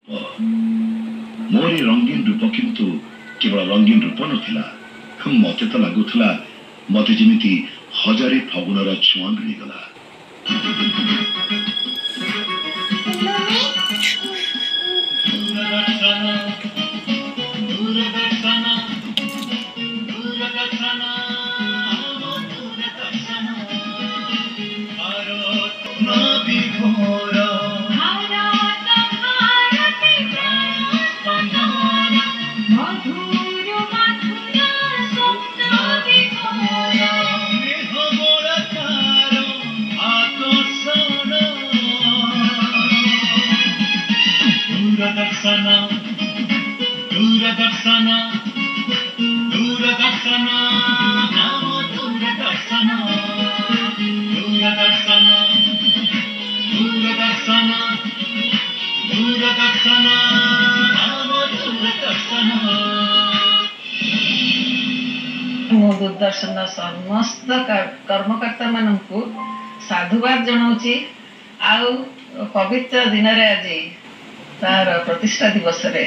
मोरी रंगीन रूप किंतु केवल रंगीन रूप नथिला मते तो लगुला मते जेमिति हजारे फगुणर छुआ मिलगला दूरदर्शन दूरदर्शन दूरदर्शन दूरदर्शन दूरदर्शन दूरदर्शन दूरदर्शन दूरदर्शन समस्त कर्मकर्ता मानू साधुवाद जनाऊँगी आउ पवित्र दिन रे आज तार प्रतिष्ठा दिवस रे